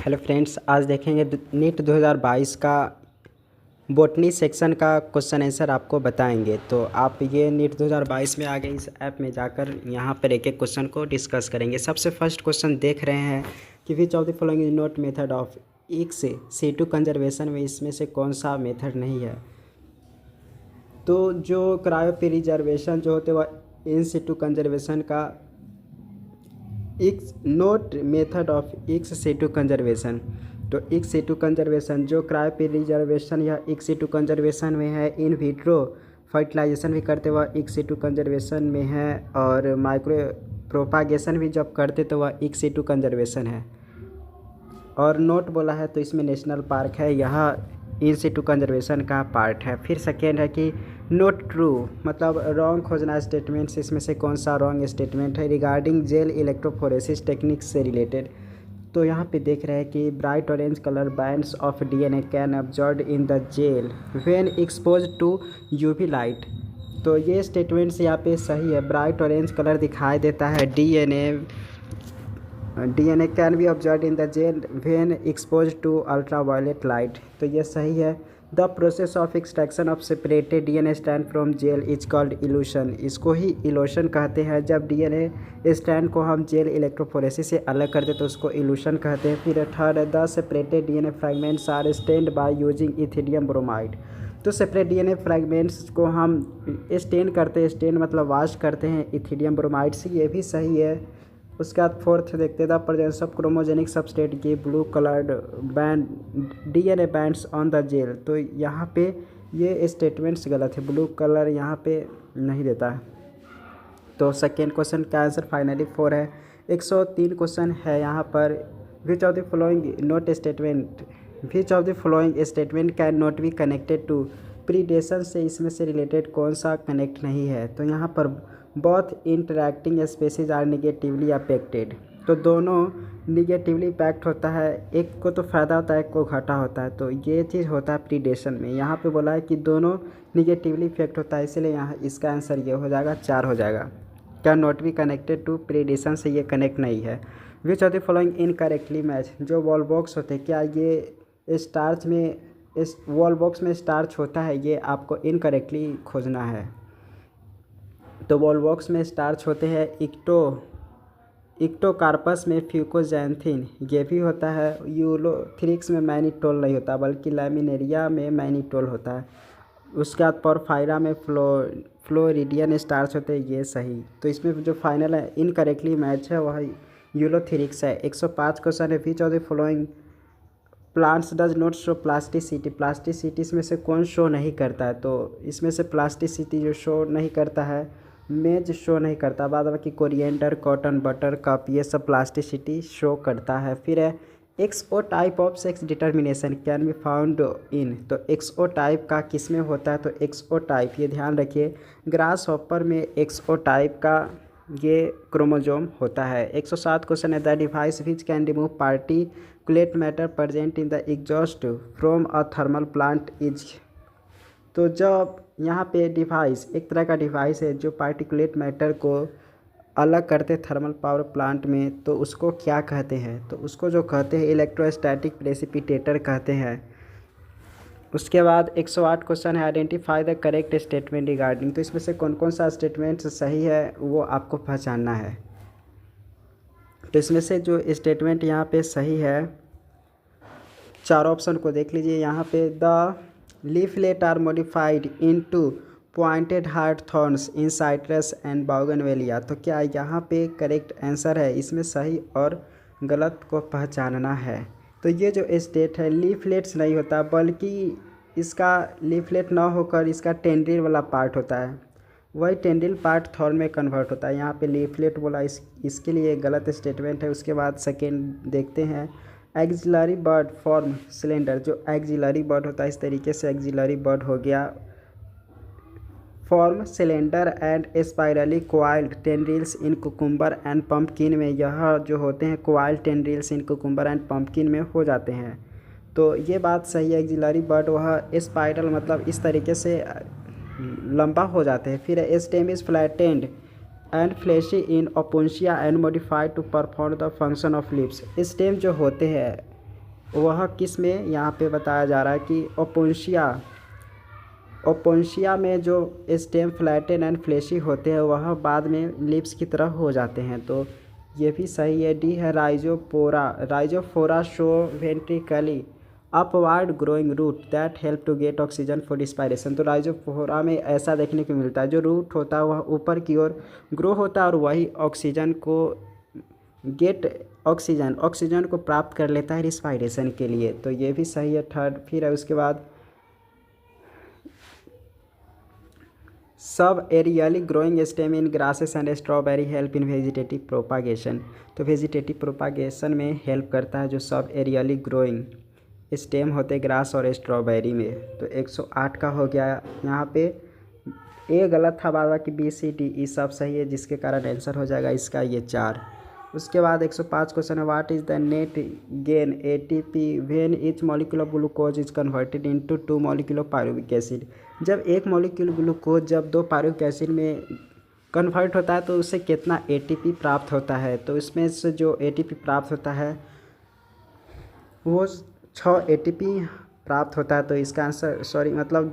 Hello friends, आज देखेंगे NEET 2022 का बॉटनी सेक्शन का क्वेश्चन आंसर आपको बताएंगे। तो आप ये नीट 2022 में आगे इस ऐप में जाकर यहाँ पर एक एक क्वेश्चन को डिस्कस करेंगे। सबसे फर्स्ट क्वेश्चन देख रहे हैं कि विच of the following is not method of x CO2 conservation में इसमें से कौन सा मेथड नहीं है। तो जो क्रायो प्रिजर्वेशन जो होते वह इन situ कंजर्वेशन का x note method of x CO2 conservation. तो एक्स CO2 कंजर्वेशन जो क्रायो प्रिजर्वेशन या एक्स CO2 कंजर्वेशन में है, इन विट्रो फर्टिलाइजेशन भी करते वह एक्स CO2 कंजर्वेशन में है, और माइक्रो प्रोपागेशन भी जब करते तो वह एक्स CO2 कंजर्वेशन है। और नोट बोला है तो इसमें नेशनल पार्क है, यह इन situ कंजर्वेशन का पार्ट है। फिर सेकेंड है कि नोट ट्रू मतलब रॉन्ग खोजना स्टेटमेंट्स, इसमें से कौन सा रॉन्ग स्टेटमेंट है रिगार्डिंग जेल इलेक्ट्रोफोरेसिस टेक्निक से रिलेटेड। तो यहाँ पे देख रहे हैं कि bright orange colour bands of DNA can absorb in the gel when expose to UV light. तो ये स्टेटमेंट्स यहाँ पे सही है। ब्राइट ऑरेंज कलर दिखाई देता है DNA can be observe in the gel when expose to ultraviolet light. तो ये सही है। The process of extraction of separated DNA strand from gel is called elution. इसको ही इल्यूशन कहते हैं। जब DNA स्ट्रैंड को हम जेल इलेक्ट्रोफोरेसिस से अलग करते तो उसको इल्यूशन कहते हैं। फिर थर्ड है the separated DNA fragments are stained by using ethidium bromide. तो सेपरेट DNA फ्रैगमेंट्स को हम स्टेन करते हैं, स्टेन मतलब वाश करते हैं इथिडियम ब्रोमाइड से, ये भी सही है। उसके बाद फोर्थ देखते the presence of chromogenic substrate की blue coloured band DNA bands on the gel. तो यहाँ पे ये स्टेटमेंट्स गलत है, ब्लू कलर यहाँ पे नहीं देता है। तो सेकेंड क्वेश्चन का आंसर फाइनली 4 है। 103 क्वेश्चन है यहाँ पर। Which of the following not statement which of the following statement can not be connected to predation से इसमें से रिलेटेड कौन सा कनेक्ट नहीं है। तो यहाँ पर both interacting species are negatively affected. तो दोनों निगेटिवली इम्पैक्ट होता है, एक को तो फ़ायदा होता है एक को घाटा होता है। तो ये चीज़ होता है प्रीडेशन में। यहाँ पे बोला है कि दोनों निगेटिवली इफेक्ट होता है, इसलिए यहाँ इसका आंसर ये हो जाएगा, 4 हो जाएगा। क्या not be connected to predation से ये कनेक्ट नहीं है। Which of the following incorrectly match. जो वॉल बॉक्स होते हैं, क्या ये स्टार्च में, इस वॉल बॉक्स में स्टार्च होता है, ये आपको इनकरेक्टली खोजना है। तो वॉल बॉक्स में स्टार्च होते हैं इक्टोकार्पस में फ्यूकोजैंथिन ये भी होता है। यूलोथ्रिक्स में मैनिटोल नहीं होता बल्कि लैमिनेरिया में मैनिटोल होता है। उसके बाद पोरफायरा में फ्लोरिडियन स्टार्च होते हैं, ये सही। तो इसमें जो फाइनल है इनकरेक्टली मैच है वह यूलोथ्रिक्स है। 105 क्वेश्चन है। Which of the following plants does not show plasticity. Plasticity इसमें से कौन शो नहीं करता है। तो इसमें से प्लास्टिसिटी जो शो नहीं करता है, मेज शो नहीं करता, बाद बाकी कोरिएंडर, कॉटन, बटर कप, ये सब प्लास्टिसिटी शो करता है। फिर है XO type of sex determination can be found in. तो XO टाइप का किस में होता है। तो XO टाइप ये ध्यान रखिए, ग्रास हॉपर में XO टाइप का ये क्रोमोजोम होता है। 107 क्वेश्चन है। The device which can remove particulate matter present in the exhaust from a thermal plant is. तो जब यहाँ पे डिवाइस एक तरह का डिवाइस है जो पार्टिकुलेट मैटर को अलग करते थर्मल पावर प्लांट में, तो उसको क्या कहते हैं। तो उसको जो कहते हैं इलेक्ट्रोस्टैटिक प्रेसिपिटेटर कहते हैं। उसके बाद 108 क्वेश्चन है। Identify the correct statement regarding. तो इसमें से कौन कौन सा स्टेटमेंट सही है वो आपको पहचानना है। तो इसमें से जो स्टेटमेंट यहाँ पे सही है, 4 ऑप्शन को देख लीजिए। यहाँ पे the leaflet are modified into pointed hard thorns in citrus and bougainvillea। तो क्या यहाँ पे करेक्ट आंसर है। इसमें सही और गलत को पहचानना है। तो ये जो स्टेट है लीफलेट्स नहीं होता बल्कि इसका लीफलेट ना होकर इसका टेंड्रिल वाला पार्ट होता है, वही टेंड्रिल पार्ट थॉर्न में कन्वर्ट होता है। यहाँ पे लीफलेट बोला, इसके लिए गलत स्टेटमेंट है। उसके बाद सेकेंड देखते हैं। Axillary bud form cylinder. जो एक्जिलरी बर्ड होता है इस तरीके से एक्जिलरी बर्ड हो गया। Form cylinder and spirally coiled tendrils in cucumber and pumpkin में, यह जो होते हैं coiled tendrils in cucumber and pumpkin में हो जाते हैं। तो ये बात सही है। एक्जिलरी बर्ड वह स्पाइरल मतलब इस तरीके से लंबा हो जाते हैं। फिर stem is flattened and fleshy in Opuntia and modified to perform the function of lips. Stem जो होते हैं वह किस में यहाँ पे बताया जा रहा है कि ओपोन्शिया में जो स्टेम फ्लैटेन एंड फ्लेशी होते हैं वह बाद में लिप्स की तरह हो जाते हैं। तो ये भी सही है। डी है Rhizophora show vertically upward growing root that help to get oxygen for respiration. तो राइजोफोरा में ऐसा देखने को मिलता है, जो रूट होता है वह ऊपर की ओर ग्रो होता है और वही ऑक्सीजन को प्राप्त कर लेता है रिस्पायरेशन के लिए। तो ये भी सही है थर्ड। फिर है उसके बाद सब aerially growing stem in grasses and strawberry help in vegetative propagation. तो वेजिटेटिव प्रोपागेशन में हेल्प करता है जो सब एरियली ग्रोइंग स्टेम होते ग्रास और स्ट्रॉबेरी में। तो 108 का हो गया। यहाँ पे ए गलत था, बाद बाकी बी सी डी ई सब सही है, जिसके कारण आंसर हो जाएगा इसका ये 4। उसके बाद 105 क्वेश्चन है, what is the net gain ATP when each molecule of glucose is converted into 2 molecule of pyruvic acid. जब एक मॉलिक्यूल ग्लूकोज जब 2 पायरुविक एसिड में कन्वर्ट होता है तो उससे कितना एटीपी प्राप्त होता है। तो इसमें से जो एटीपी प्राप्त होता है वो 6 एटीपी प्राप्त होता है। तो इसका आंसर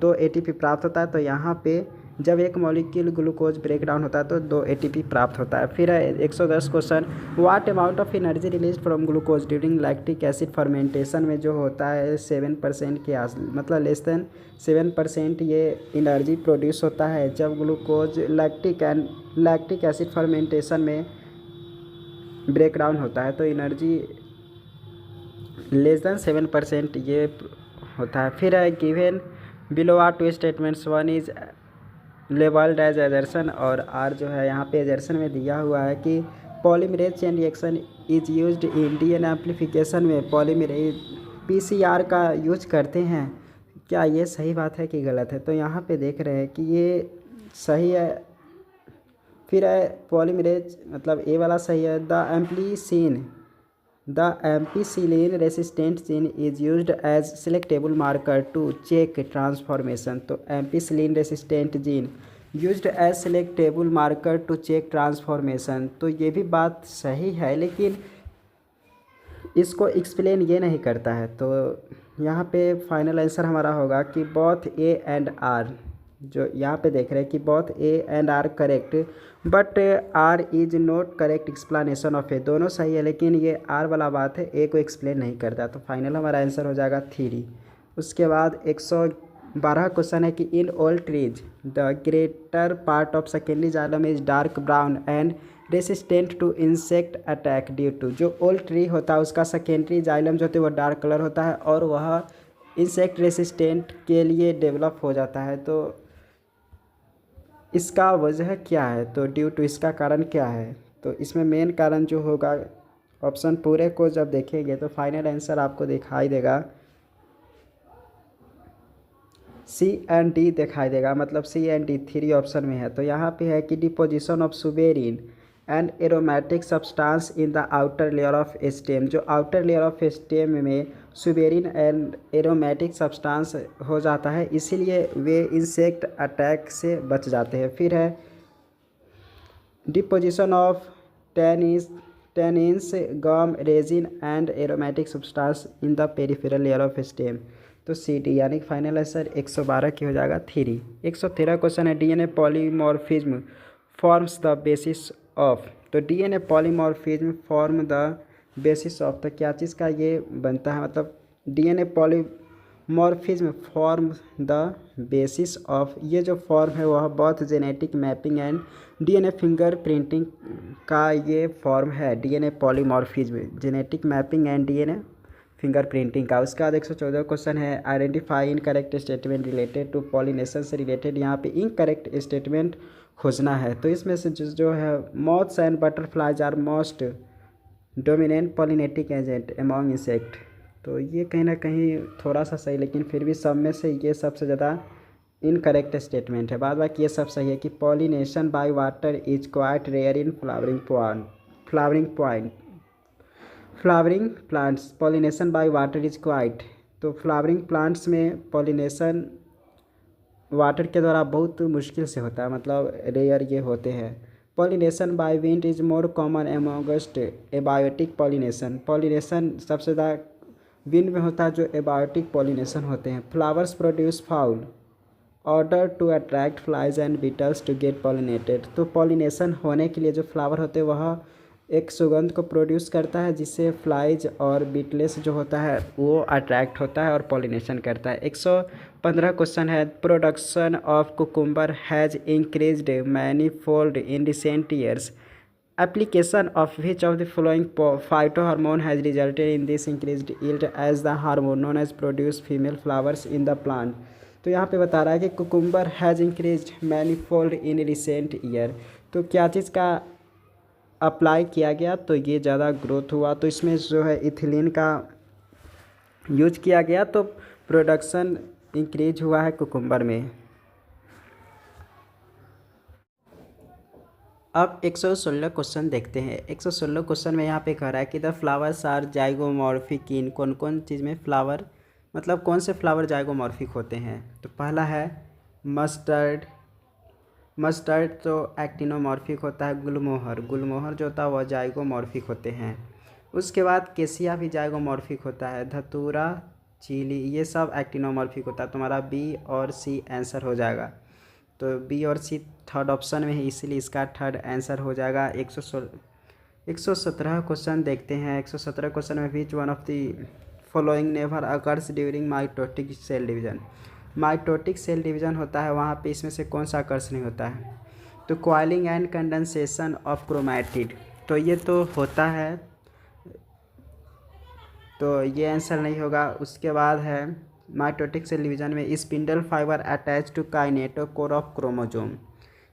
2 एटीपी प्राप्त होता है। तो यहाँ पे जब एक मॉलिक्यूल ग्लूकोज ब्रेक डाउन होता है तो 2 एटीपी प्राप्त होता है। फिर है 110 question, what amount of energy release from glucose during lactic acid fermentation में जो होता है 7% के लेस देन 7% ये एनर्जी प्रोड्यूस होता है जब ग्लूकोज लैक्टिक एसिड फर्मेंटेशन में ब्रेक डाउन होता है। तो एनर्जी लेस देन 7% ये होता है। फिर है given below are 2 statements, one is labelled as assertion और आर जो है यहाँ पे एजर्सन में दिया हुआ है कि polymerase chain reaction is used in DNA amplification में पॉलीमरेज पीसीआर का यूज करते हैं। क्या ये सही बात है कि गलत है? तो यहाँ पे देख रहे हैं कि ये सही है। फिर है पॉलीमरेज ए वाला सही है। The ampicillin resistant gene is used as selectable marker to check transformation. तो ampicillin resistant gene used as selectable marker to check transformation. तो ये भी बात सही है, लेकिन इसको एक्सप्लेन ये नहीं करता है। तो यहाँ पे फाइनल आंसर हमारा होगा कि बोथ ए एंड आर, जो यहाँ पे देख रहे हैं कि both A and R correct but R is not correct explanation of A. दोनों सही है लेकिन ये आर वाला बात है, ए को एक्सप्लेन नहीं करता। तो फाइनल हमारा आंसर हो जाएगा 3। उसके बाद 112 क्वेश्चन है कि in all trees the greater part of secondary xylem is dark brown and resistant to insect attack due to. जो ओल्ड ट्री होता है उसका सेकेंडरी जाइलम जो होता है वो डार्क कलर होता है और वह इंसेक्ट रेसिस्टेंट के लिए डेवलप हो जाता है। तो इसका वजह क्या है? तो ड्यू टू इसका कारण क्या है? तो इसमें मेन कारण जो होगा, ऑप्शन पूरे को जब देखेंगे तो फाइनल आंसर आपको दिखाई देगा सी एंड डी दिखाई देगा, सी एंड डी 3 ऑप्शन में है। तो यहाँ पे है कि deposition of suberin and aromatic substance in the outer layer of stem. जो आउटर लेयर ऑफ स्टेम में सुबेरिन एंड एरोमेटिक सब्सटेंस हो जाता है, इसीलिए वे इंसेक्ट अटैक से बच जाते हैं। फिर है deposition of tannins gum resin and aromatic substance in the peripheral layer of stem. तो सी डी यानी फाइनल आंसर 112 की हो जाएगा 3। 113 क्वेश्चन है, DNA polymorphism forms the basis of. तो DNA polymorphism form the basis of, तो क्या चीज़ का ये बनता है? DNA polymorphism form the basis of, ये जो फॉर्म है वह बहुत genetic mapping and DNA finger printing का ये फॉर्म है। DNA polymorphism genetic mapping and DNA finger printing का। उसके बाद 114 क्वेश्चन है, identify incorrect statement related to pollination से रिलेटेड यहाँ पे इनकरेक्ट स्टेटमेंट खोजना है। तो इसमें से जो है moths and butterflies are most dominant pollinating agent among insect. तो ये कहीं ना कहीं थोड़ा सा सही, लेकिन फिर भी सब में से ये सबसे ज़्यादा इनकरेक्ट स्टेटमेंट है। बाद बाकी ये सब सही है कि pollination by water is quite rare in flowering plants pollination by water is quite. तो फ्लावरिंग प्लांट्स में पॉलिनेशन वाटर के द्वारा बहुत मुश्किल से होता है, रेयर ये होते हैं। Pollination by wind is more common amongst abiotic pollination. Pollination सबसे ज़्यादा विंड में होता है जो एबायोटिक पॉलिनेशन होते हैं। Flowers produce foul odour to attract flies and beetles to get pollinated. तो पॉलिनेशन होने के लिए जो फ्लावर होते हैं वह एक सुगंध को प्रोड्यूस करता है जिससे फ्लाइज और बीटलेस जो होता है वो अट्रैक्ट होता है और पॉलिनेशन करता है। 115 क्वेश्चन है, production of cucumber has increased manifold in recent years, application of which of the following phytohormone has resulted in this increased yield as the hormone known as produce female flowers in the plant। तो यहाँ पे बता रहा है कि cucumber has increased manifold in recent year. तो क्या चीज़ का अप्लाई किया गया तो ये ज़्यादा ग्रोथ हुआ, तो इसमें जो है इथिलीन का यूज किया गया तो प्रोडक्शन इंक्रीज हुआ है कुकुम्बर में। अब 116 क्वेश्चन देखते हैं। 116 क्वेश्चन में यहाँ पे कह रहा है कि द फ्लावर्स आर जाइगोमॉर्फिक इन, कौन कौन चीज़ में फ्लावर मतलब कौन से फ्लावर जाइगोमॉर्फिक होते हैं। तो पहला है मस्टर्ड, मस्टर्ड तो एक्टिनोमॉर्फिक होता है। गुलमोहर, गुलमोहर जो होता है वह जाइगोमॉर्फिक होते हैं। उसके बाद केसिया भी जाइगोमॉर्फिक होता है। धतूरा, चीली, ये सब एक्टिनोमॉर्फिक होता है। तुम्हारा बी और सी आंसर हो जाएगा। तो बी और सी थर्ड ऑप्शन में है इसलिए इसका थर्ड आंसर हो जाएगा। 117 क्वेश्चन देखते हैं। 117 क्वेश्चन में which one of the following never occurs during mitotic cell division. Mitotic cell division होता है वहाँ पे इसमें से कौन सा अकर्स नहीं होता है। तो coiling and condensation of chromatid, तो ये तो होता है तो ये आंसर नहीं होगा। उसके बाद है माइटोटिक सेल डिवीजन में spindle fibre attach to kinetochore of chromosome,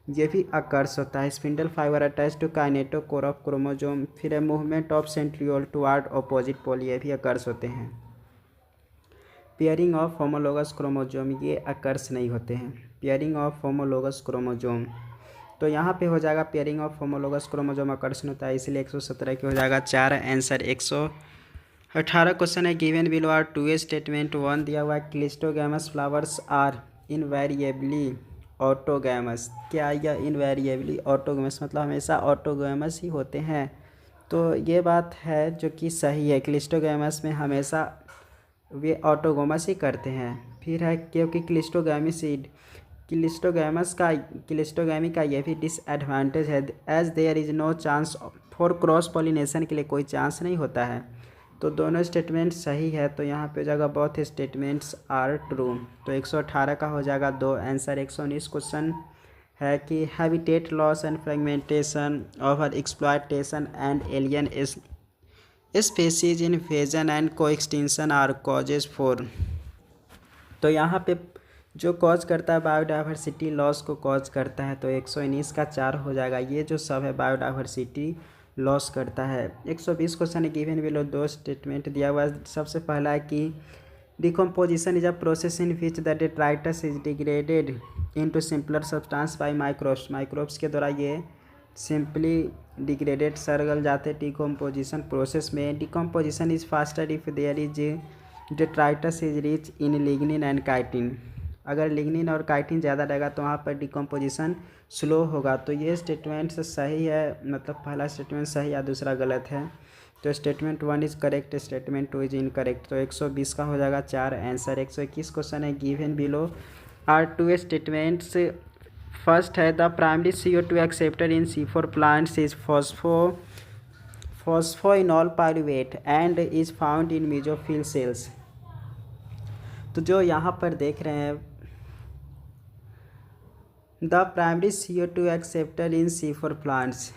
ये भी अकर्स होता है। Spindle fibre attach to kinetochore of chromosome. फिर है movement of centriole toward opposite pole, ये भी अकर्स होते हैं। पेयरिंग ऑफ होमोलोगस क्रोमोजोम, ये अकर्स नहीं होते हैं। पेयरिंग ऑफ होमोलोगस क्रोमोजोम, तो यहाँ पे हो जाएगा pairing of homologous chromosome occurs होता है इसलिए 117 की हो जाएगा 4 आंसर। 118 क्वेश्चन है, given below are two statement. 1 दिया हुआ है cleistogamous flowers are invariably autogamous. क्या यह इनवेरिएबली ऑटोगैमस मतलब हमेशा ऑटोगैमस ही होते हैं। तो ये बात है जो कि सही है, क्लिस्टोगैमस में हमेशा वे ऑटोगोमस ही करते हैं। फिर है क्योंकि क्लिस्टोगैमी सीड, क्लिस्टोगैमी का ये भी डिसएडवांटेज है as there is no chance for cross pollination के लिए कोई चांस नहीं होता है। तो दोनों स्टेटमेंट सही है तो यहाँ पे हो जाएगा बोथ स्टेटमेंट्स आर ट्रू। तो 118 का हो जाएगा 2 आंसर। 119 क्वेश्चन है कि habitat loss and fragmentation over exploitation and alien species invasion and coextinction are causes for. तो यहाँ पे जो कॉज करता है बायोडाइवर्सिटी लॉस को कॉज करता है, तो 119 का 4 हो जाएगा। ये जो सब है बायोडाइवर्सिटी लॉस करता है। 120 क्वेश्चन है, गिवन बिलो 2 स्टेटमेंट दिया हुआ है। सबसे पहला है कि decomposition is a process in which the detritus is degraded into simpler substance by microbes. Microbes के द्वारा ये सिंपली डिग्रेडेड सरगल जाते डिकम्पोजिशन प्रोसेस में। Decomposition is faster if there is detritus is rich in lignin and chitin. अगर lignin और chitin ज़्यादा रहेगा तो वहाँ पर डिकम्पोजिशन स्लो होगा। तो ये स्टेटमेंट सही है, मतलब पहला स्टेटमेंट सही या दूसरा गलत है। तो statement 1 is correct, statement 2 is incorrect. तो 120 का हो जाएगा 4 आंसर। 121 क्वेश्चन है, given below are 2 statements. First है the primary CO2 acceptor in C4 plants is phosphoenolpyruvate and is found in mesophyll cells. तो जो यहाँ पर देख रहे हैं the primary CO2 acceptor in C4 plants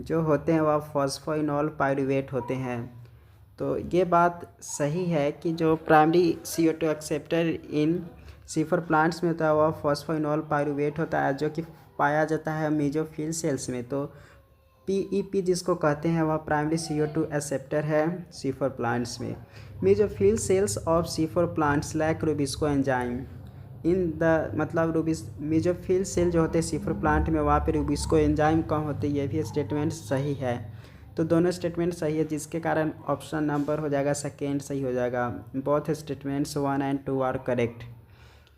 जो होते हैं वह फॉस्फोइनॉल पाइरुवेट होते हैं। तो ये बात सही है कि जो primary CO2 acceptor in C4 plants में होता है वह फॉस्फोइनॉल पाइरुवेट होता है जो कि पाया जाता है मेसोफिल सेल्स में। तो PEP जिसको कहते हैं वह प्राइमरी CO2 एक्सेप्टर है C4 प्लांट्स में। Mesophyll cells of C4 plants lack RuBisCO enzyme in the, मतलब मेसोफिल सेल जो होते हैं C4 प्लांट में वहाँ पे रूबिस्को एंजाइम कम होते हैं। ये भी स्टेटमेंट सही है। तो दोनों स्टेटमेंट सही है जिसके कारण ऑप्शन नंबर हो जाएगा सेकेंड सही हो जाएगा। Both statements 1 and 2 are correct.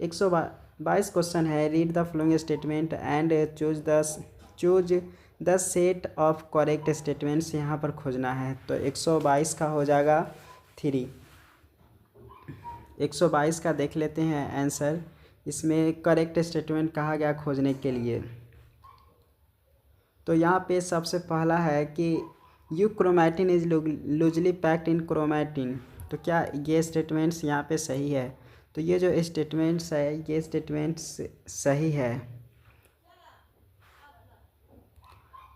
122 question है, read the following statement and choose the set of correct statements यहाँ पर खोजना है। तो 122 का हो जाएगा 3। 122 का देख लेते हैं आंसर। इसमें करेक्ट स्टेटमेंट कहा गया खोजने के लिए। तो यहाँ पे सबसे पहला है कि you chromatin is loosely packed in chromatin. तो क्या ये स्टेटमेंट्स यहाँ पे सही है? तो ये जो स्टेटमेंट्स है ये स्टेटमेंट्स सही है।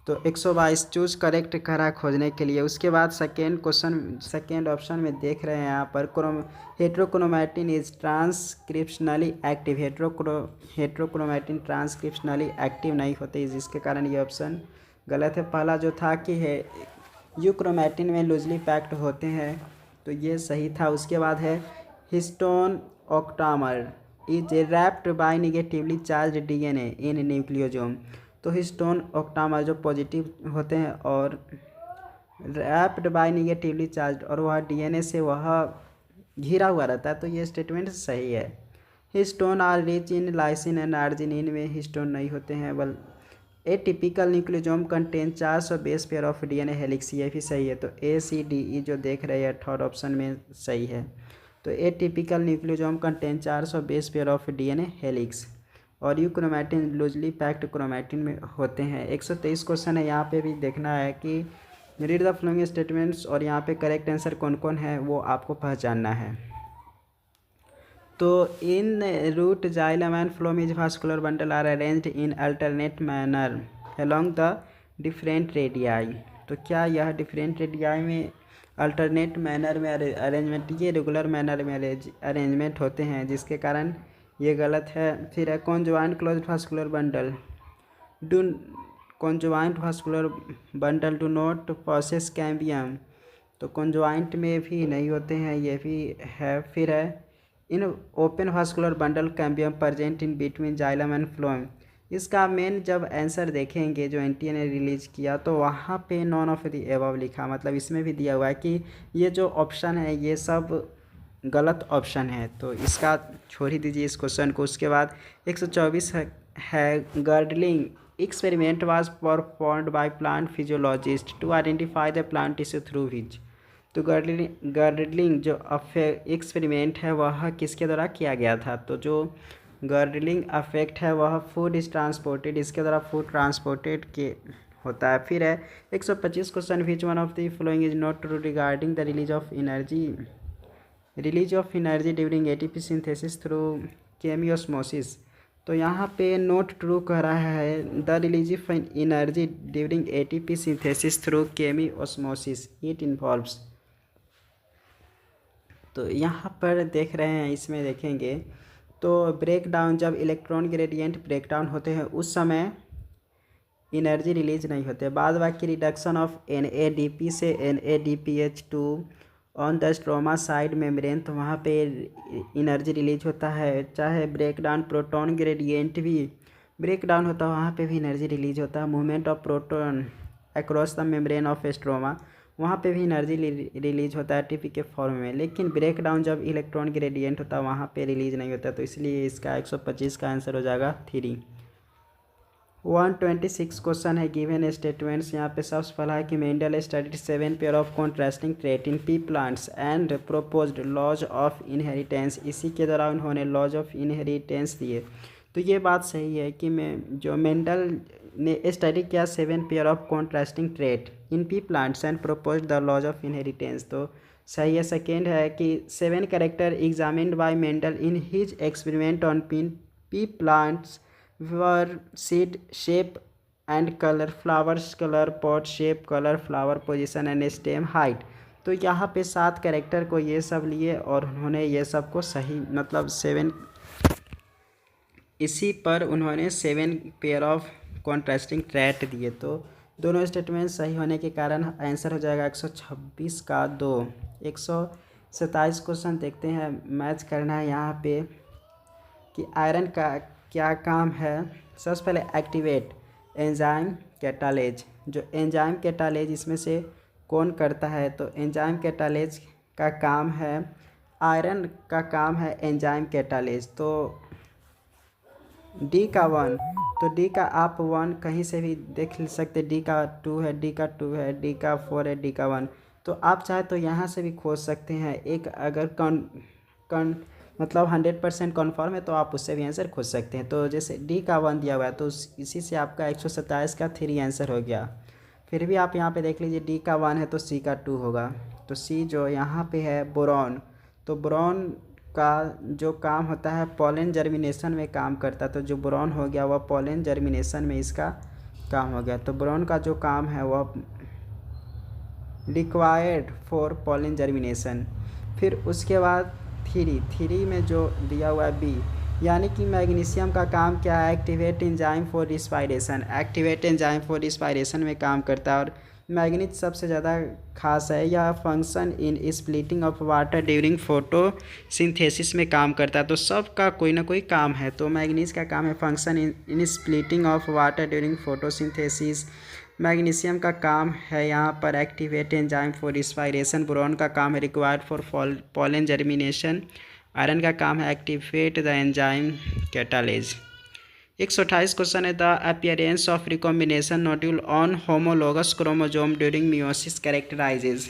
तो 122 चूज करेक्ट करा खोजने के लिए। उसके बाद सेकेंड क्वेश्चन, सेकेंड ऑप्शन में देख रहे हैं यहाँ पर heterochromatin is transcriptionally active. Heterochromatin transcriptionally active नहीं होते, जिसके कारण ये ऑप्शन गलत है। पहला जो था कि है यूक्रोमैटिन में लूजली पैक्ड होते हैं, तो ये सही था। उसके बाद है histone octamer is wrapped by negatively charge DNA in nucleosome. तो हिस्टोन ऑक्टामर जो पॉजिटिव होते हैं और रैप्ड बाय नेगेटिवली चार्ज, और वह डीएनए से वह घिरा हुआ रहता है, तो ये स्टेटमेंट सही है। Histone are rich in lysine and arginine में हिस्टोन नहीं होते हैं। But a typical nucleosome contain 400 base pair of DNA helix, ये भी सही है। तो ACDE जो देख रहे हैं थर्ड ऑप्शन में सही है। तो a typical nucleosome contain 400 base pair of DNA helix, और euchromatin loosely packed chromatin में होते हैं। 123 क्वेश्चन है, यहाँ पे भी देखना है कि रीड द फॉलोइंग स्टेटमेंट्स, और यहाँ पे करेक्ट आंसर कौन कौन है वो आपको पहचानना है। तो in root xylem and phloem is vascular bundle are arranged in alternate manner along the different radii. तो क्या यह डिफरेंट रेडियाई में अल्टरनेट मैनर में अरेंजमेंट, ये रेगुलर मैनर में अरेंजमेंट होते हैं, जिसके कारण ये गलत है। फिर है conjoint closed vascular bundle do conjoint vascular bundle do not possess cambium. तो कॉन्जॉइंट में भी नहीं होते हैं, ये भी है। फिर है in open vascular bundle cambium present in between xylem and phloem. इसका मेन जब आंसर देखेंगे जो एनटीए ने रिलीज़ किया, तो वहाँ पे नॉन ऑफ द एबव लिखा, मतलब इसमें भी दिया हुआ है कि ये जो ऑप्शन है ये सब गलत ऑप्शन है, तो इसका छोड़ ही दीजिए इस क्वेश्चन को। उसके बाद 124 है girdling experiment was performed by plant physiologist to identify the plant tissue through which. तो गर्डलिंग जो एक्सपेरिमेंट है वह किसके द्वारा किया गया था? तो जो गर्डलिंग अफेक्ट है वह फूड इज ट्रांसपोर्टेड, इसके द्वारा फूड ट्रांसपोर्टेड के होता है। फिर है 125 question, which one of the following is not true regarding the release of energy during ATP synthesis through chemiosmosis. तो यहाँ पे नोट ट्रू कह रहा है the release of energy during ATP synthesis through chemiosmosis it involves. तो यहाँ पर देख रहे हैं, इसमें देखेंगे तो ब्रेक डाउन, जब इलेक्ट्रॉन ग्रेडियंट ब्रेक डाउन होते हैं उस समय एनर्जी रिलीज नहीं होते। बाद बाकी रिडक्शन ऑफ NADP से NADPH2 on the stroma side membrane, तो वहाँ पे एनर्जी रिलीज होता है। चाहे ब्रेक डाउन प्रोटॉन ग्रेडियंट भी ब्रेक डाउन होता है, वहाँ पे भी एनर्जी रिलीज होता है। Movement of proton across the membrane of stroma, वहाँ पे भी एनर्जी रिलीज होता है ATP के फॉर्म में। लेकिन ब्रेक डाउन जब इलेक्ट्रॉन ग्रेडियंट होता है वहाँ पे रिलीज नहीं होता, तो इसलिए इसका 125 का आंसर हो जाएगा 3। 126 क्वेश्चन है गिवन स्टेटमेंट्स। यहाँ पे सबसे पहला है कि Mendel studied 7 pair of contrasting trait in pea plants and proposed laws of inheritance. इसी के द्वारा उन्होंने लॉज ऑफ इनहेरिटेंस दिए। तो ये बात सही है कि जो मेंडल ने स्टडी किया 7 pair of contrasting trait in pea plants and proposed the laws of inheritance, तो सही है। सेकेंड है कि 7 character examined by Mendel in his experiment on pea plants were seed shape and colour, flowers colour, pod shape, colour, flower position and stem height. तो यहाँ पे 7 character को ये सब लिए और उन्होंने ये सब को सही, मतलब 7, इसी पर उन्होंने 7 पेयर ऑफ कॉन्ट्रास्टिंग ट्रेट दिए। तो दोनों स्टेटमेंट सही होने के कारण आंसर हो जाएगा 126 का 2। 127 क्वेश्चन देखते हैं, मैच करना है यहाँ पे कि आयरन का क्या काम है। सबसे पहले एक्टिवेट एंजाइम कैटालेज, जो एंजाइम कैटालेज इसमें से कौन करता है? तो एंजाइम कैटालेज का काम है, आयरन का काम है एंजाइम कैटालेज। तो डी का 1, तो डी का आप 1 कहीं से भी देख सकते, डी का 2 है, डी का 2 है, डी का 4 है, डी का 1। तो आप चाहे तो यहाँ से भी खोज सकते हैं। एक अगर कन मतलब 100% कन्फर्म है तो आप उससे भी आंसर खोज सकते हैं। तो जैसे डी का 1 दिया हुआ है तो इसी से आपका 127 का 3 आंसर हो गया। फिर भी आप यहाँ पे देख लीजिए डी का 1 है तो सी का 2 होगा। तो सी जो यहाँ पे है बोरॉन, तो बोरॉन का जो काम होता है पॉलन जर्मिनेशन में काम करता है। तो जो बोरॉन हो गया वह पॉलन जर्मिनेशन में इसका काम हो गया। तो बोरॉन का जो काम है वह रिक्वायर्ड फॉर पॉलन जर्मिनेशन। फिर उसके बाद थ्री में जो दिया हुआ है बी, यानी कि मैग्नीशियम का काम क्या है, activate enzyme for respiration, activate enzyme for respiration में काम करता है। और मैग्नीज सबसे ज़्यादा खास है, यह function in splitting of water during photosynthesis में काम करता है। तो सबका कोई ना कोई काम है। तो मैग्नीज का काम है function in splitting of water during photosynthesis. Magnesium का काम है यहाँ पर activate enzyme for respiration. Boron का काम है required for pollen germination. Iron का काम है activate the enzyme catalase. 128 question है the appearance of recombination nodule on homologous chromosome during meiosis characterizes.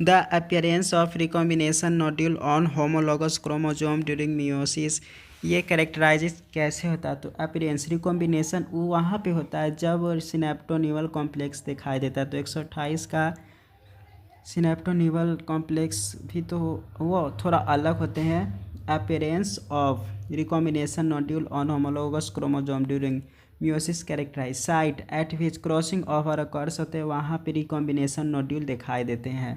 The appearance of recombination nodule on homologous chromosome during meiosis, ये characterize कैसे होता है। तो appearance recombination वो वहाँ पे होता है जब सिनेप्टोन्यूअल कॉम्प्लेक्स दिखाई देता है। तो 128 का सिनेप्टोन्यूअल कॉम्प्लेक्स भी तो वो थोड़ा अलग होते हैं। Appearance of recombination nodule on homologous chromosome during meiosis characterize site at which crossing over occurs होते हैं, वहाँ पे रिकॉम्बिनेशन नोड्यूल दिखाई देते हैं।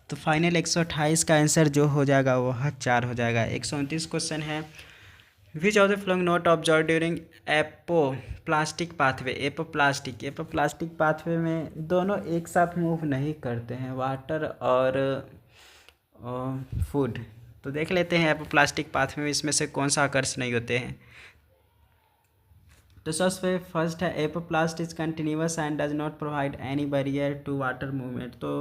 तो फाइनल 128 का आंसर जो हो जाएगा वह 4 हो जाएगा। 129 क्वेश्चन है which of the flowing not observe during apoplastic pathway. Apoplastic pathway में दोनों एक साथ मूव नहीं करते हैं, वाटर और फूड। तो देख लेते हैं एपोप्लास्टिक पाथवे में इसमें से कौन सा अकर्स नहीं होते हैं। तो सबसे फर्स्ट है apoplast is continuous and does not provide any barrier to water movement. तो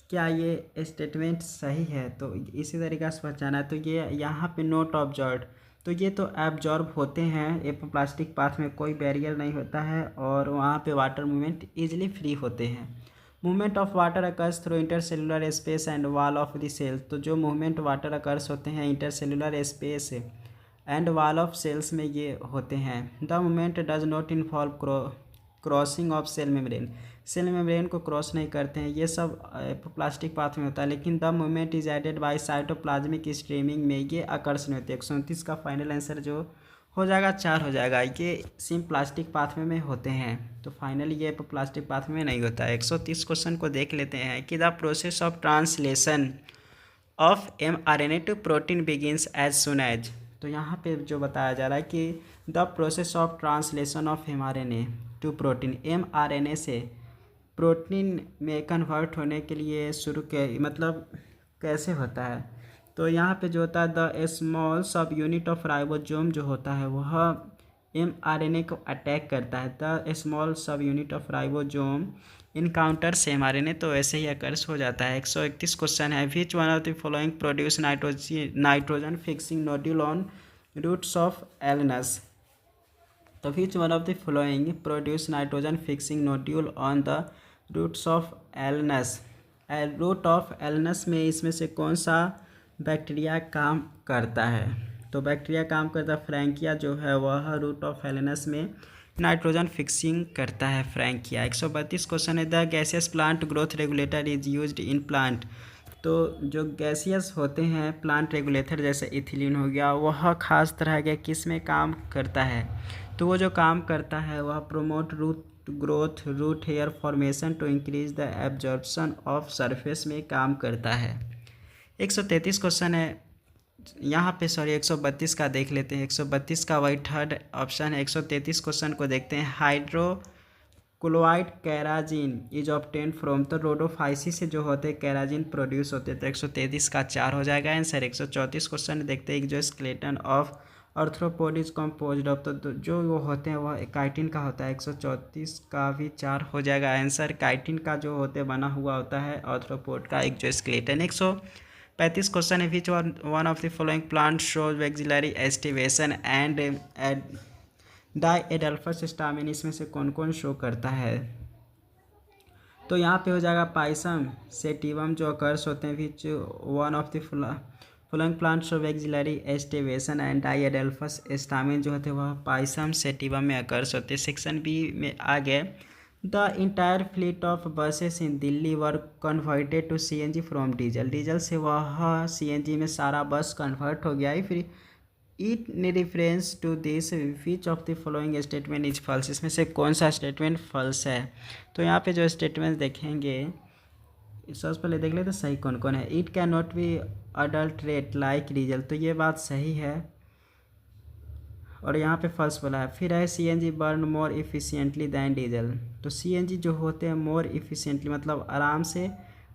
क्या ये स्टेटमेंट सही है, तो इसी तरीक़े से पहचाना है। तो ये यहाँ पे नोट ऑब्जर्व, तो ये तो एब्जॉर्ब होते हैं, एपोप्लास्टिक पाथ में कोई बैरियर नहीं होता है और वहाँ पे वाटर मूवमेंट ईजिली फ्री होते हैं। Movement of water occurs through intercellular space and wall of the cell, तो जो मूवमेंट वाटर अकर्स होते हैं intercellular space and wall of cells में ये होते हैं। The movement does not involve crossing of cell membrane, cell membrane को cross नहीं करते हैं, ये सब प्लास्टिक पाथ में होता है। लेकिन the movement is aided by cytoplasmic streaming में ये अकर्स नहीं होते। 129 का फाइनल आंसर जो हो जाएगा 4 हो जाएगा। ये सिम प्लास्टिक पाथ में होते हैं, तो फाइनली ये प्लास्टिक पाथ में नहीं होता है। 130 क्वेश्चन को देख लेते हैं कि the process of translation of mRNA to protein begins as soon as. तो यहाँ पे जो बताया जा रहा है कि the process of translation of mRNA to protein, mRNA से प्रोटीन में कन्वर्ट होने के लिए शुरू के मतलब कैसे होता है। तो यहाँ पे जो होता है द स्मॉल सब यूनिट ऑफ राइबोसोम जो होता है वह mRNA को अटैक करता है। द स्मॉल सब unit of ribosome encounters mRNA, तो ऐसे ही अकर्स हो जाता है। 131 क्वेश्चन है which one of the following produce nitrogen fixing nodule on roots of Alnus. तो which one of the following produce nitrogen fixing nodule on the roots of Alnus. Root of Alnus में इसमें से कौन सा bacteria काम करता है। तो बैक्टीरिया काम करता है फ्रैंकिया जो है वह रूट ऑफ एलनस में नाइट्रोजन फिक्सिंग करता है फ्रैंकिया। 132 क्वेश्चन है the gaseous plant growth regulator is used in plant. तो जो गैसियस होते हैं प्लांट रेगुलेटर जैसे इथिलीन हो गया, वह खास तरह के किस में काम करता है। तो वो जो काम करता है वह promote root growth, root hair formation to increase the absorption of surface में काम करता है। 133 क्वेश्चन है यहाँ पे 132 का देख लेते हैं। 132 का वही थर्ड ऑप्शन है। 133 क्वेश्चन को देखते हैं hydrochloride carrageen is obtain from, तो रोडोफाइसी से जो होते हैं कैराजिन प्रोड्यूस होते हैं। तो 133 का 4 हो जाएगा आंसर। 134 क्वेश्चन देखते हैं जो skeleton of arthropod is composed of, तो जो वो होते हैं वह काइटिन का होता है। 134 का भी 4 हो जाएगा आंसर। काइटिन का जो होते बना हुआ होता है आर्थ्रोपोड का एक जो स्केलेटन। 135 क्वेश्चन है which one of the following plant shows axillary aestivation and diadelphous stamen, इसमें से कौन कौन शो करता है। तो यहाँ पे हो जाएगा पाइसम सेटिवम जो अकर्स होते हैं which one of the following plants of axillary aestivation and diadelphous stamen जो होते हैं वह पाइसम सेटिवा में अकर्स होते हैं। सेक्शन बी में आ गए the entire fleet of buses in Delhi were converted to CNG from diesel. Diesel से वह सीएनजी में सारा बस कन्वर्ट हो गया है। फिर it reference to this which of the following statement is false, इसमें से कौन सा स्टेटमेंट फॉल्स है। तो यहाँ पे जो स्टेटमेंट देखेंगे सबसे पहले देख लेते सही कौन कौन है। It can not be adulterate like diesel, तो ये बात सही है और यहाँ पे फॉल्स बोला है। फिर है सीएनजी बर्न मोर इफिशिएंटली दैन डीजल, तो सीएनजी जो होते हैं मोर इफिशिएंटली मतलब आराम से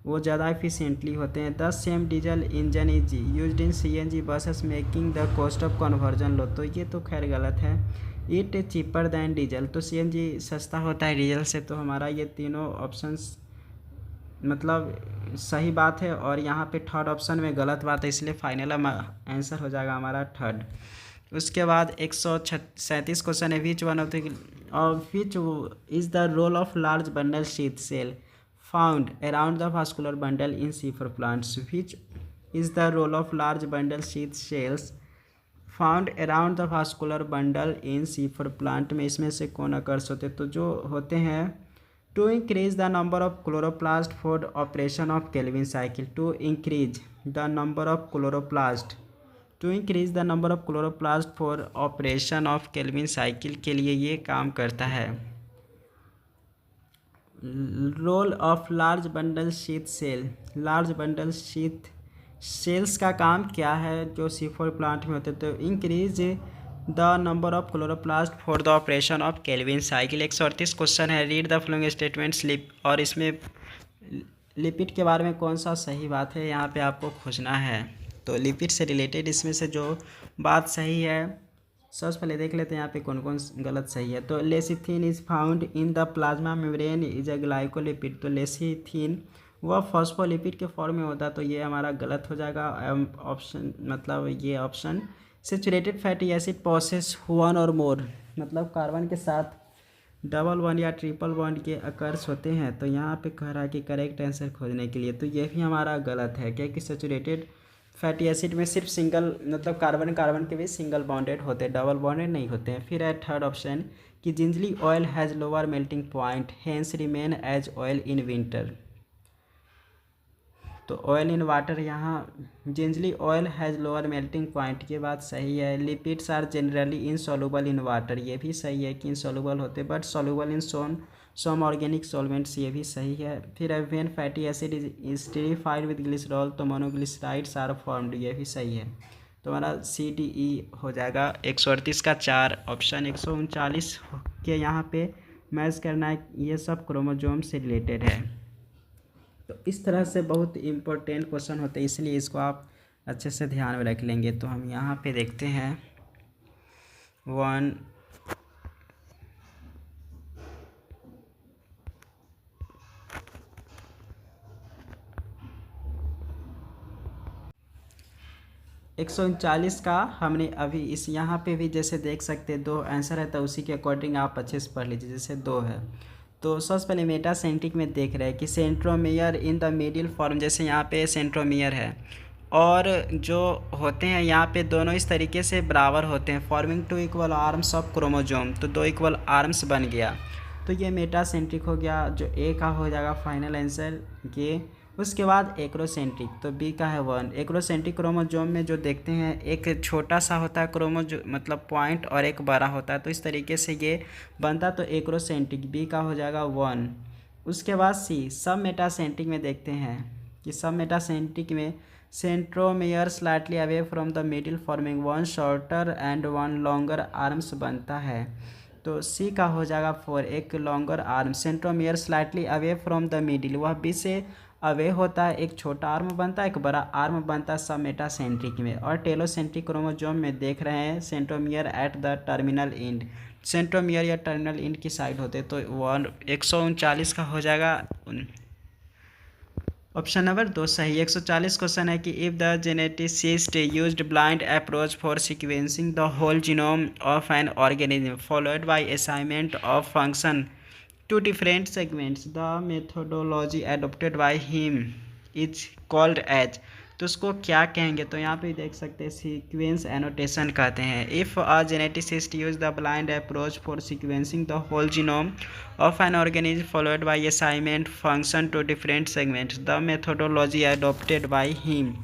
वो ज़्यादा इफिशिएंटली होते हैं। The same diesel engine is used in CNG buses making the cost of conversion low, तो ये तो खैर गलत है। इट चीपर दैन डीजल, तो सीएनजी सस्ता होता है डीजल से, तो हमारा ये तीनों ऑप्शंस मतलब सही बात है। और यहाँ पे थर्ड ऑप्शन में गलत बात है, इसलिए फाइनल आंसर हो जाएगा हमारा थर्ड। उसके बाद 137 क्वेश्चन है which one of which is the role of large bundle sheath cell found around the vascular bundle in C four plants. Which is the role of large bundle sheath cells found around the vascular bundle in C four plant में इसमें से कौन occurs होते, तो जो होते हैं to increase the number of chloroplast for operation of Calvin cycle. To increase the number of chloroplast, to increase the number of chloroplast for operation of Calvin cycle के लिए ये काम करता है। Role of large bundle sheath cell, large bundle sheath cells का काम क्या है जो C4 प्लांट में होते, तो increase the number of chloroplast for the operation of Calvin cycle. 138 question है read the following statement slip, और इसमें लिपिड के बारे में कौन सा सही बात है यहाँ पे आपको खोजना है। तो लिपिड से रिलेटेड इसमें से जो बात सही है सबसे पहले देख लेते हैं यहाँ पे कौन कौन गलत सही है। तो lecithin is found in the plasma membrane is a glycolipid, तो लेसिथिन वह फॉस्फोलिपिड के फॉर्म में होता है, तो ये हमारा गलत हो जाएगा ऑप्शन, मतलब ये option. Saturated fatty acid process one और मोर, मतलब कार्बन के साथ डबल बॉन्ड या ट्रिपल बॉन्ड के अकर्स होते हैं, तो यहाँ पे कह रहा है कि करेक्ट आंसर खोजने के लिए, तो ये भी हमारा गलत है क्योंकि सेचुरेटेड फैटी एसिड में सिर्फ सिंगल मतलब कार्बन कार्बन के भी सिंगल बॉन्डेड होते हैं, डबल बॉन्डेड नहीं होते हैं। फिर है थर्ड ऑप्शन कि gingelly oil has lower melting point hence remain as oil in winter, तो ऑयल इन वाटर यहाँ gingelly oil has lower melting point, ये बात सही है। Lipids are generally insoluble in water, ये भी सही है कि इनसॉल्युबल होते but soluble in some organic solvents, ये भी सही है। फिर when fatty acid is esterified with glycerol तो मोनोग्लिसराइड्स आर फॉर्म्ड, ये भी सही है। तो हमारा CDE हो जाएगा 138 का 4 ऑप्शन। 139 के यहाँ पे मैच करना है, ये सब क्रोमोजोम से रिलेटेड है। तो इस तरह से बहुत इम्पोर्टेंट क्वेश्चन होते हैं, इसलिए इसको आप अच्छे से ध्यान में रख लेंगे। तो हम यहाँ पे देखते हैं 1 139 का हमने अभी इस यहाँ पे भी जैसे देख सकते हैं 2 आंसर है, तो उसी के अकॉर्डिंग आप अच्छे से पढ़ लीजिए। जैसे 2 है तो सबसे पहले मेटासेंट्रिक में देख रहे हैं कि centromere in the middle form, जैसे यहाँ पे सेंट्रोमियर है और जो होते हैं यहाँ पे दोनों इस तरीके से बराबर होते हैं, forming 2 equal arms of chromosome, तो 2 इक्वल आर्म्स बन गया, तो ये मेटासेंट्रिक हो गया, जो A का हो जाएगा फाइनल आंसर ये। उसके बाद एक्रोसेंट्रिक, तो B का है 1। एक्रोसेंट्रिक क्रोमोजोम में जो देखते हैं एक छोटा सा होता है क्रोमोजोम मतलब पॉइंट और एक बड़ा होता है, तो इस तरीके से ये बनता, तो एक्रोसेंट्रिक B का हो जाएगा 1। उसके बाद C सब मेटासेंट्रिक में देखते हैं कि सब मेटासेंट्रिक में centromere slightly away from the middle forming 1 shorter and 1 longer arms बनता है, तो C का हो जाएगा 4 एक longer arm. Centromere slightly away from the middle वह B से अवे होता है, एक छोटा आर्म बनता है एक बड़ा आर्म बनता है सब मेटासेंट्रिक में। और टेलोसेंट्रिक क्रोमोजोम में देख रहे हैं centromere at the terminal and, centromere या टर्मिनल एंड की साइड होते, तो 139 का हो जाएगा ऑप्शन नंबर 2 सही। 140 क्वेश्चन है कि if the geneticist used blind approach for sequencing the whole genome of an organism followed by assignment of function to different segments, the methodology adopted by him is called as, तो उसको क्या कहेंगे, तो यहाँ पे देख सकते हैं सीक्वेंस एनोटेशन कहते हैं। If a geneticist use the blind approach for sequencing the whole genome of an organism followed by assignment function to different segments, the methodology adopted by him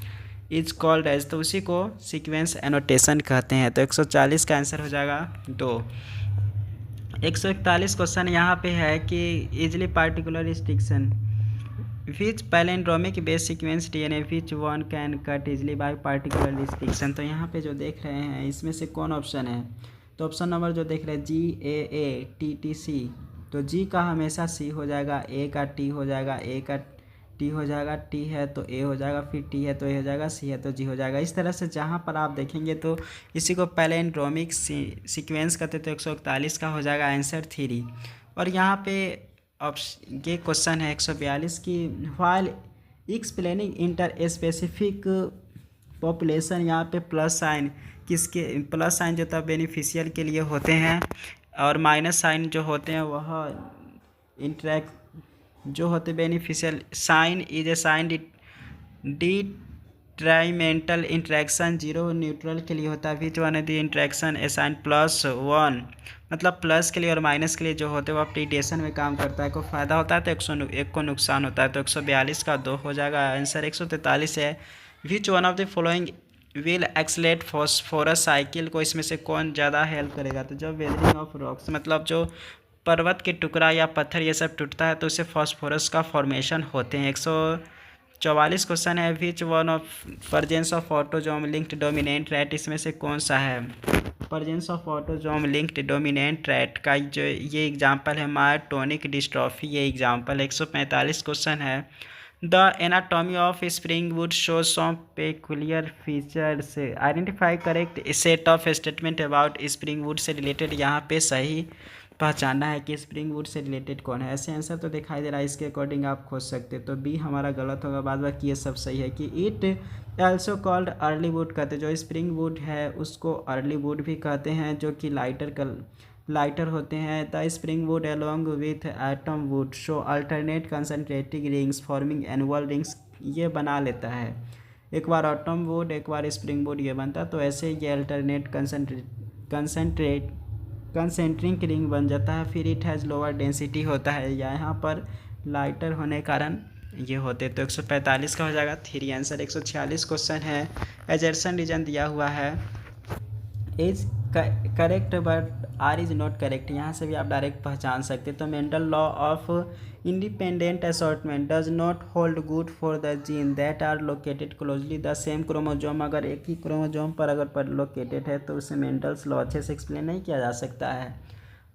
is called as, तो उसी को sequence annotation कहते हैं। तो 140 का answer हो जाएगा 2। 141 question यहाँ पे है कि easily particular restriction which palindromic base sequence DNA which one can cut easily by particular restriction. तो यहाँ पे जो देख रहे हैं इसमें से कौन ऑप्शन है, तो ऑप्शन नंबर जो देख रहे हैं GAATTC, तो जी का हमेशा सी हो जाएगा, ए का टी हो जाएगा, ए का टी हो जाएगा, टी है तो ए हो जाएगा, फिर टी है तो ए हो जाएगा, सी है तो जी हो जाएगा। इस तरह से जहाँ पर आप देखेंगे तो इसी को पैलेंड्रोमिक सीक्वेंस कहते, तो 141 का हो जाएगा आंसर 3। और यहाँ पे ये क्वेश्चन है 142 की while explaining inter specific population, यहाँ पे प्लस साइन किसके, प्लस साइन जो था बेनिफिशियल के लिए होते हैं और माइनस साइन जो होते हैं वह इंटरेक्ट जो होते beneficial. Sign is a sign detrimental interaction, zero neutral के लिए होता है। Which one the interaction a sign +1, मतलब प्लस के लिए और माइनस के लिए जो होते हैं वो अपडेशन में काम करता है, को फ़ायदा होता है तो 101 को नुकसान होता है। तो 142 का 2 हो जाएगा आंसर। 143 है which one of the following will accelerate phosphorus cycle, को इसमें से कौन ज़्यादा हेल्प करेगा, तो जब वेदरिंग ऑफ रॉक्स मतलब जो पर्वत के टुकड़ा या पत्थर ये सब टूटता है तो उससे फॉस्फोरस का फॉर्मेशन होते हैं। 144 क्वेश्चन है which one of presence of autosome linked dominant trait, इसमें से कौन सा है presence of autosome linked dominant trait का जो ये एग्जांपल है मायोटोनिक डिस्ट्रॉफी, ये एग्जांपल। 145 क्वेश्चन है the anatomy of springwood shows some peculiar features, identify correct set of statement about springwood से रिलेटेड, यहाँ पे सही पहचानना है कि स्प्रिंगवुड से रिलेटेड कौन है। ऐसे आंसर तो दिखाई दे रहा है, इसके अकॉर्डिंग आप खोज सकते, तो बी हमारा गलत होगा, बाद बाकी ये सब सही है। कि it also called early would कहते हैं, जो स्प्रिंग वुड है उसको अर्ली वुड भी कहते हैं, जो कि लाइटर होते हैं। The spring would along with atom would show alternate concentrating rings forming annual rings, ये बना लेता है, एक बार एटम वुड एक बार स्प्रिंग वुड ये बनता है, तो ऐसे ये अल्टरनेट कंसेंट्रिक रिंग बन जाता है। फिर इट हैज़ लोअर डेंसिटी होता है, या यहाँ पर लाइटर होने कारण ये होते, तो 145 का हो जाएगा 3 आंसर। 146 क्वेश्चन है एजर्सन रीजन दिया हुआ है is correct but R is not correct, यहाँ से भी आप डायरेक्ट पहचान सकते। तो Mendel law of independent assortment does not hold good for the gene that are located closely the same chromosome, अगर एक ही क्रोमोजोम पर अगर लोकेटेड है तो उसे मेंडल्स लॉ अच्छे से एक्सप्लेन नहीं किया जा सकता है।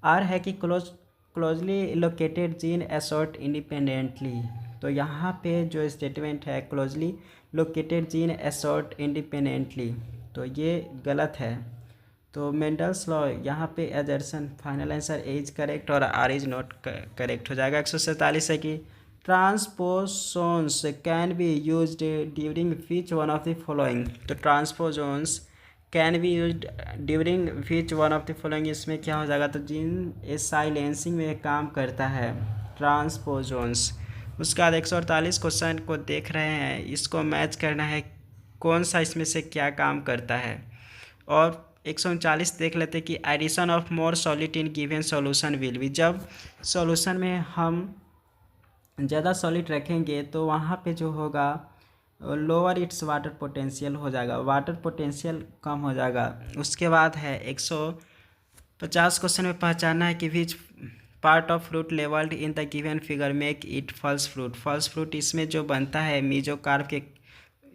आर है कि closely located gene assort independently, तो यहाँ पे जो स्टेटमेंट है closely located gene assort independently, तो ये गलत है। तो मेंडल्स लॉ यहाँ पे एजर्सन, final answer A is correct और आर इज नॉट करेक्ट हो जाएगा। 147 है कि transposons can be use during which one of the following, तो transposons can be use during which one of the following, इसमें क्या हो जाएगा, तो जीन साइलेंसिंग में काम करता है ट्रांसपोजोन्स। उसके बाद 148 क्वेश्चन को देख रहे हैं, इसको मैच करना है कौन सा इसमें से क्या काम करता है। और 139 देख लेते कि addition of more solid in given solution will be, जब सॉल्यूशन में हम ज़्यादा सॉलिड रखेंगे तो वहाँ पे जो होगा लोअर इट्स वाटर पोटेंशियल हो जाएगा, वाटर पोटेंशियल कम हो जाएगा। उसके बाद है 150 क्वेश्चन में पहचानना है कि which part of fruit labelled in the given figure make it false fruit, false fruit इसमें जो बनता है मीजोकार्प के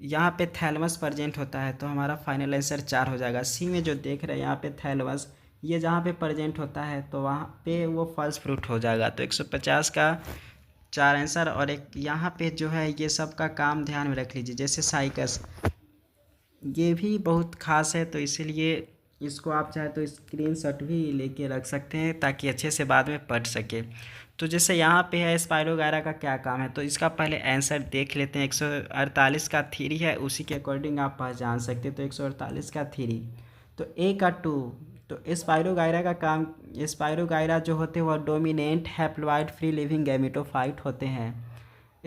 यहाँ पे थैलमस प्रेजेंट होता है, तो हमारा फाइनल आंसर 4 हो जाएगा। सी में जो देख रहे हैं यहाँ पे थैलमस ये जहाँ पे प्रेजेंट होता है तो वहाँ पे वो फल्स फ्रूट हो जाएगा। तो 150 का 4 आंसर। और एक यहाँ पे जो है ये सब का काम ध्यान में रख लीजिए, जैसे साइकस ये भी बहुत खास है, तो इसीलिए इसको आप चाहे तो स्क्रीनशॉट भी लेके रख सकते हैं ताकि अच्छे से बाद में पढ़ सके। तो जैसे यहाँ पे है स्पाइरोगायरा का क्या काम है, तो इसका पहले आंसर देख लेते हैं। 148 का 3 है, उसी के अकॉर्डिंग आप पहचान सकते हैं। तो 148 का 3 तो ए का 2, तो स्पाइरोगायरा का काम, स्पाइरोगायरा जो होते हैं वह dominant haploid free living gametophyte होते हैं।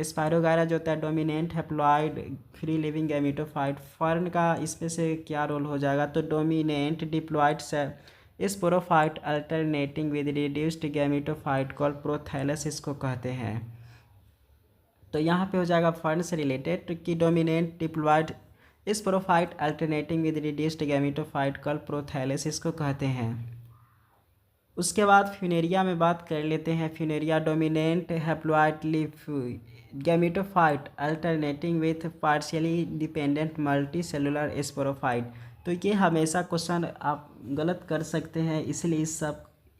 स्पायरोगायरा जो होता है dominant haploid free living gametophyte. Fern का इसमें से क्या रोल हो जाएगा, तो dominant diploid sporophyte alternating with reduced gametophyte call prothallus इसको कहते हैं। तो यहाँ पे हो जाएगा फर्न से रिलेटेड कि dominant diploid sporophyte alternating with reduced gametophyte call prothallus इसको कहते हैं। उसके बाद फ्यूनेरिया में बात कर लेते हैं। Funaria dominant haploid leaf gametophyte alternating with partially dependent multi cellular sporophyte. तो ये हमेशा क्वेश्चन आप गलत कर सकते हैं, इसलिए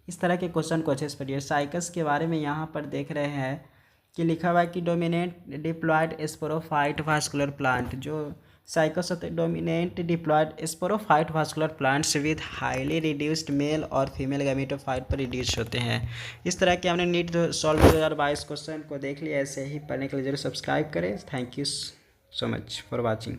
इस तरह के क्वेश्चन को अच्छे से पढ़िए। साइकस के बारे में यहाँ पर देख रहे हैं कि लिखा हुआ है कि dominant diploid sporophyte vascular plant, जो साइकस होते हैं dominant diploid sporophyte vascular plants with highly reduced male और फीमेल गैमेटोफाइट पर रिड्यूस होते हैं। इस तरह के हमने नीट सॉल्व 2022 क्वेश्चन को देख लिया। ऐसे ही पढ़ने के लिए जरूर सब्सक्राइब करें। Thank you so much for watching.